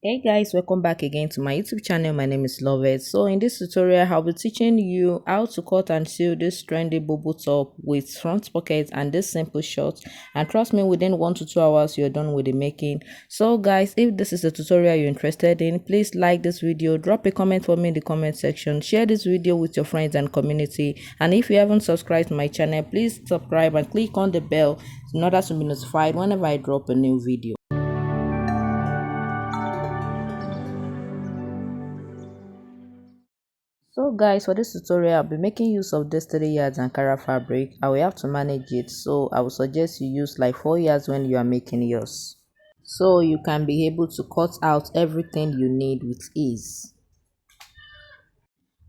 Hey guys, welcome back again to my YouTube channel. My name is Lovett. So in this tutorial, I'll be teaching you how to cut and sew this trendy Bubu top with front pockets and this simple short. And trust me, within 1 to 2 hours, you're done with the making. So guys, if this is a tutorial you're interested in, please like this video, drop a comment for me in the comment section, share this video with your friends and community. And if you haven't subscribed to my channel, please subscribe and click on the bell in order to be notified whenever I drop a new video. So guys, for this tutorial, I'll be making use of this 3 yards Ankara fabric. I will have to manage it, so I would suggest you use like 4 yards when you are making yours, so you can be able to cut out everything you need with ease.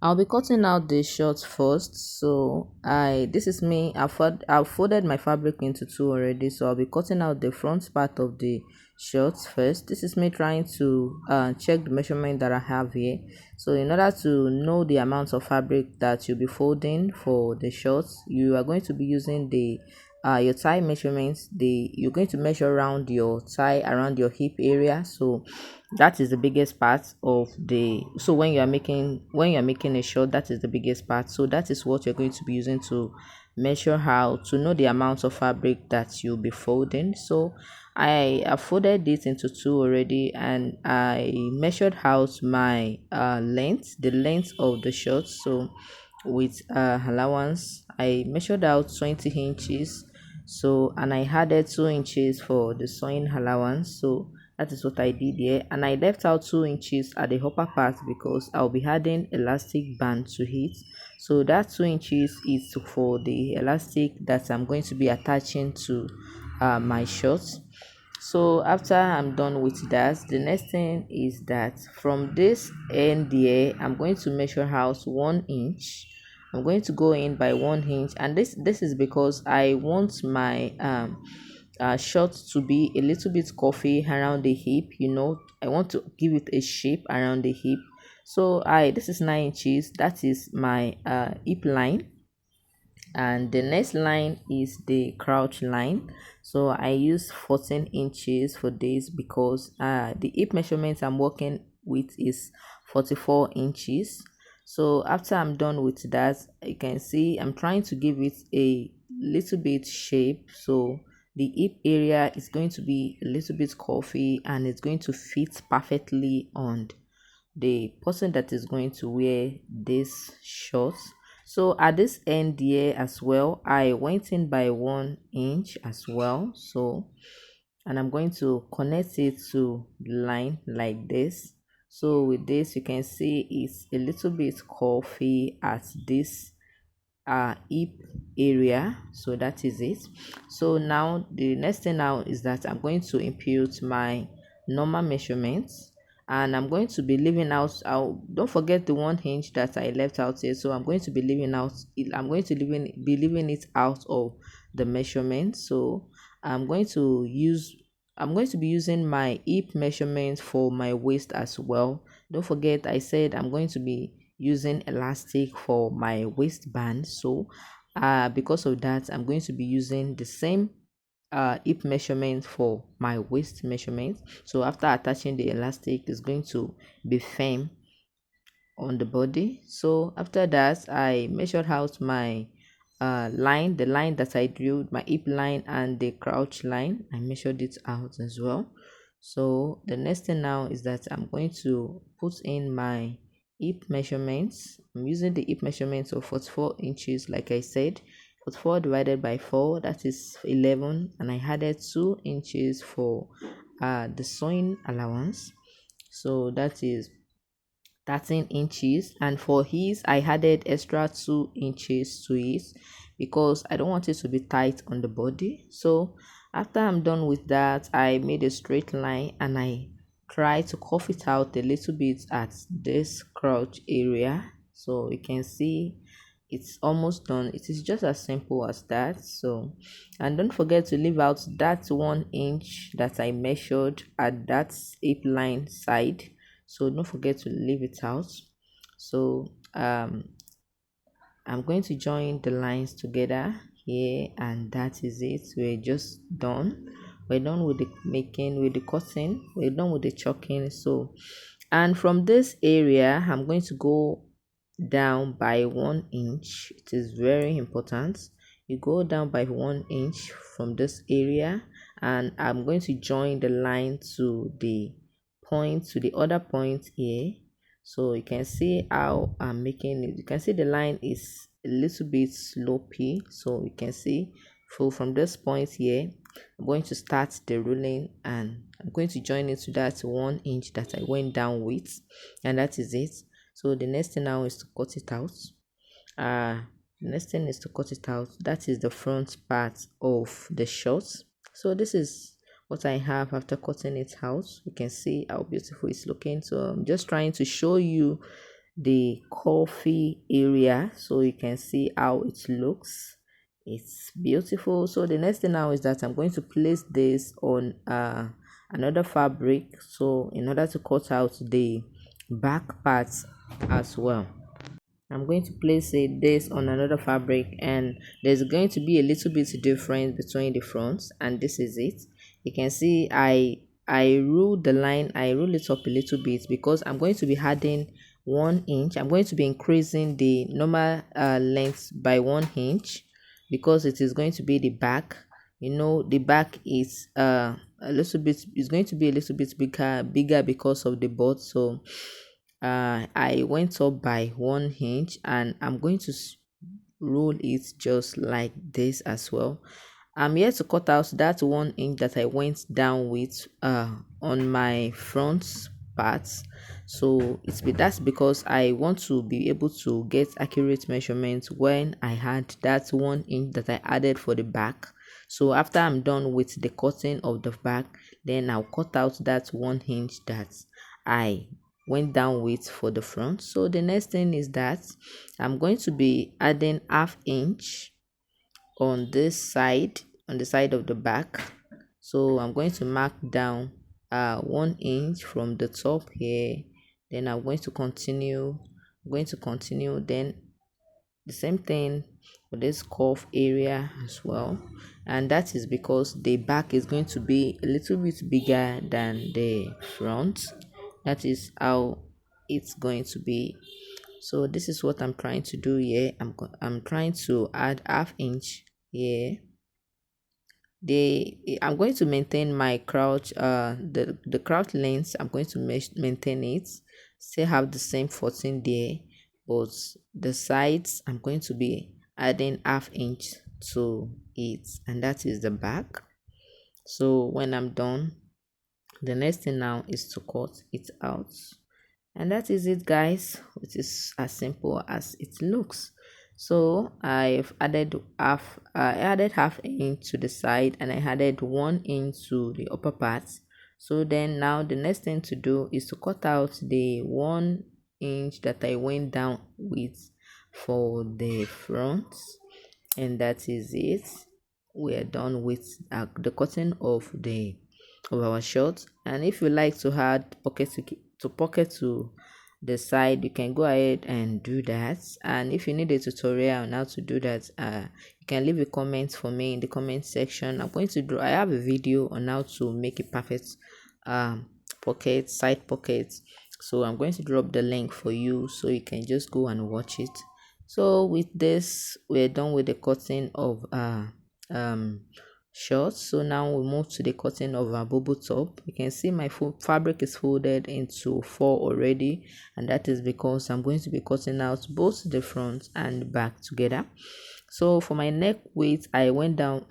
I'll be cutting out the shorts first. So this is me. I've folded my fabric into two already, so I'll be cutting out the front part of the shorts first. This is me trying to check the measurement that I have here. So in order to know the amount of fabric that you'll be folding for the shorts, you are going to be using the your thigh measurements. You're going to measure around your thigh, around your hip area. So that is the biggest part of the, so when you're making a short, that is the biggest part. So that is what you're going to be using to measure, how to know the amount of fabric that you'll be folding. So I have folded this into two already, and I measured out my length, the length of the short. So with allowance, I measured out 20 inches. So, and I added 2 inches for the sewing allowance. So that is what I did here, and I left out 2 inches at the upper part because I'll be adding elastic band to it. So that 2 inches is for the elastic that I'm going to be attaching to my shorts. So after I'm done with that, the next thing is that from this end here, I'm going to measure out 1 inch. I'm going to go in by 1 inch, and this is because I want my short to be a little bit curvy around the hip. I want to give it a shape around the hip. So this is 9 inches. That is my hip line, and the next line is the crouch line. So I use 14 inches for this because the hip measurement I'm working with is 44 inches. So after I'm done with that, you can see I'm trying to give it a little bit shape. So the hip area is going to be a little bit curvy, and it's going to fit perfectly on the person that is going to wear this shorts. So at this end here as well, I went in by 1 inch as well. So, and I'm going to connect it to the line like this. So with this, you can see it's a little bit curvy at this hip area. So that is it. So now the next thing now is that I'm going to impute my normal measurements, and I'm going to be leaving out, don't forget the 1 inch that I left out here. So I'm going to be leaving out, be leaving it out of the measurement. So i'm going to use I'm going to be using my hip measurement for my waist as well. Don't forget, I said I'm going to be using elastic for my waistband. So because of that, I'm going to be using the same hip measurement for my waist measurement. So after attaching the elastic, it's going to be firm on the body. So after that, I measured out my line, the line that I drew, my hip line and the crouch line. I measured it out as well. So the next thing now is that I'm going to put in my hip measurements. I'm using the hip measurements of 44 inches, like I said. 44 divided by 4, that is 11, and I added 2 inches for the sewing allowance. So that is 13 inches, and for his I added extra 2 inches to it because I don't want it to be tight on the body. So after I'm done with that, I made a straight line and I try to curve it out a little bit at this crotch area. So you can see it's almost done. It is just as simple as that. So, and don't forget to leave out that 1 inch that I measured at that hip line side. So don't forget to leave it out. So I'm going to join the lines together here, and that is it. We're just done we're done with the making, with the cutting, we're done with the chalking. So, and from this area I'm going to go down by 1 inch. It is very important you go down by 1 inch from this area, and I'm going to join the line to the point, to the other point here. So you can see how I'm making it. You can see the line is a little bit slopey, so you can see. So from this point here, I'm going to start the ruling, and I'm going to join it to that 1 inch that I went down with, and that is it. So the next thing now is to cut it out. The next thing is to cut it out. That is the front part of the shorts. So this is what I have after cutting it out. You can see how beautiful it's looking. So I'm just trying to show you the coffee area so you can see how it looks. It's beautiful. So the next thing now is that I'm going to place this on another fabric, so in order to cut out the back parts as well. I'm going to place this on another fabric, and there's going to be a little bit difference between the fronts, and this is it. You can see I rule the line, I rule it up a little bit because I'm going to be adding 1 inch. I'm going to be increasing the normal length by 1 inch because it is going to be the back. You know, the back is a little bit, is going to be a little bit bigger because of the butt. So I went up by 1 inch, and I'm going to roll it just like this as well. I'm here to cut out that 1 inch that I went down with on my front parts. So that's because I want to be able to get accurate measurements when I had that 1 inch that I added for the back. So after I'm done with the cutting of the back, then I'll cut out that 1 inch that I went down with for the front. So the next thing is that I'm going to be adding ½ inch on this side, on the side of the back. So I'm going to mark down 1 inch from the top here. Then I'm going to continue, then the same thing for this cuff area as well. And that is because the back is going to be a little bit bigger than the front. That is how it's going to be. So this is what I'm trying to do here. I'm trying to add ½ inch here. I'm going to maintain my crouch, the crouch length. I'm going to maintain it, still have the same 14 there, but the sides I'm going to be adding ½ inch to it, and that is the back. So when I'm done, the next thing now is to cut it out, and that is it, guys. It is as simple as it looks. So I've added half inch to the side, and I added 1 inch to the upper part. So then now the next thing to do is to cut out the 1 inch that I went down with for the front, and that is it. We are done with the cutting of our shorts. And if you like to add pocket to the side, you can go ahead and do that. And if you need a tutorial on how to do that, you can leave a comment for me in the comment section. I have a video on how to make a perfect side pocket, so I'm going to drop the link for you so you can just go and watch it. So with this, we're done with the cutting of shorts. So now we move to the cutting of our bubble top. You can see my fabric is folded into 4 already, and that is because I'm going to be cutting out both the front and back together. So for my neck width, I went down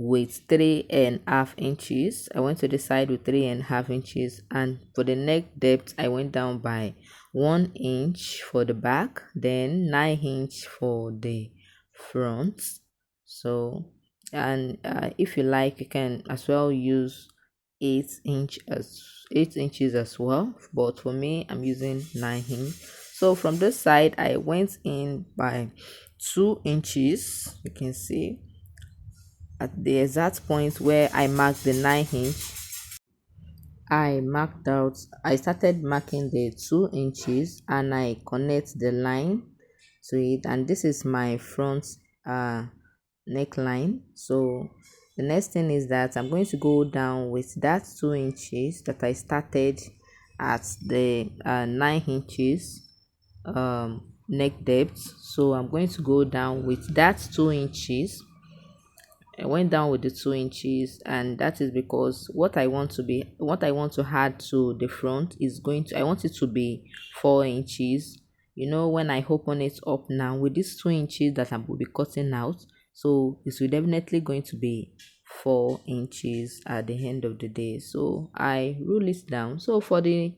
with 3.5 inches. I went to the side with 3.5 inches, and for the neck depth I went down by 1 inch for the back, then 9 inch for the front. So, and if you like, you can as well use 8 inches as well, but for me I'm using 9 inch. So from this side I went in by 2 inches. You can see at the exact point where I marked the 9 inch, I started marking the 2 inches, and I connect the line to it, and this is my front neckline. So the next thing is that I'm going to go down with that 2 inches that I started at the 9 inches neck depth. So I'm going to go down with that 2 inches. I went down with the 2 inches, and that is because what I want to add to the front is going to I want it to be 4 inches. When I open it up now with these 2 inches that I will be cutting out, so it's definitely going to be 4 inches at the end of the day. So I rule it down. So for the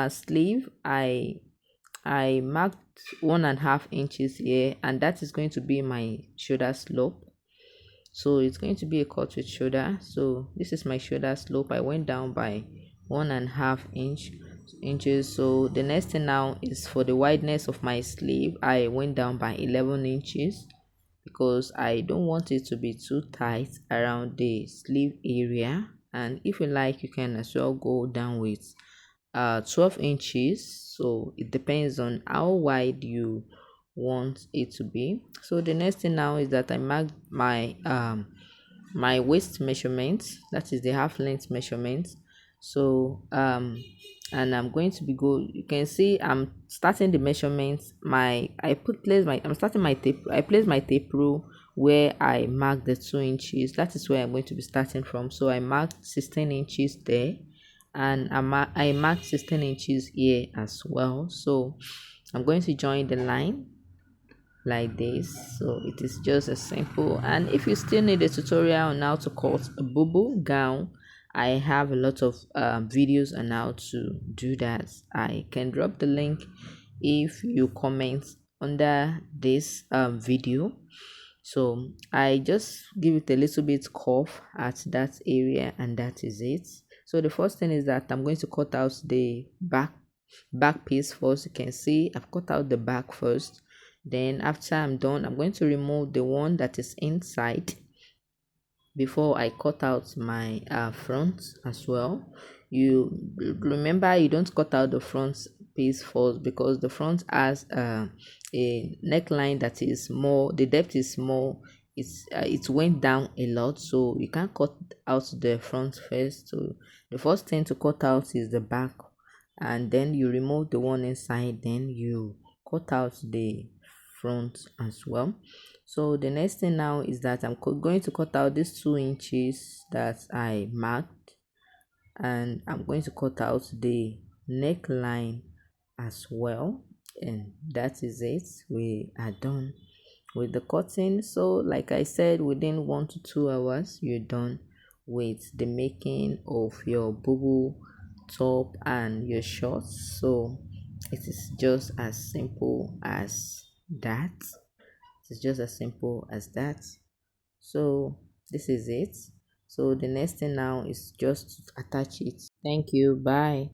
sleeve, I marked 1.5 inches here, and that is going to be my shoulder slope. So it's going to be a cut with shoulder. So this is my shoulder slope. I went down by 1.5 inches. So the next thing now is for the wideness of my sleeve. I went down by 11 inches because I don't want it to be too tight around the sleeve area. And if you like, you can as well go down with 12 inches. So it depends on how wide you want it to be. So the next thing now is that I marked my waist measurement, that is the half length measurement. So and I'm going to be you can see I'm starting the measurements. I'm starting my tape. I place my tape rule where I mark the 2 inches. That is where I'm going to be starting from. So I marked 16 inches there, and I marked 16 inches here as well. So I'm going to join the line like this. So it is just as simple. And if you still need a tutorial on how to cut a bubu gown, I have a lot of videos on how to do that. I can drop the link if you comment under this video. So I just give it a little bit curve at that area, and that is it. So the first thing is that I'm going to cut out the back piece first. You can see I've cut out the back first. Then after I'm done, I'm going to remove the one that is inside before I cut out my front as well. You remember, you don't cut out the front piece first because the front has a neckline that is more, the depth is more, it went down a lot, so you can't cut out the front first. So the first thing to cut out is the back, and then you remove the one inside, then you cut out the front as well. So the next thing now is that I'm going to cut out these 2 inches that I marked, and I'm going to cut out the neckline as well, and that is it. We are done with the cutting. So like I said, within 1 to 2 hours you're done with the making of your bubble top and your shorts. So it is just as simple as that. It's just as simple as that. So this is it. So the next thing now is just to attach it. Thank you. Bye.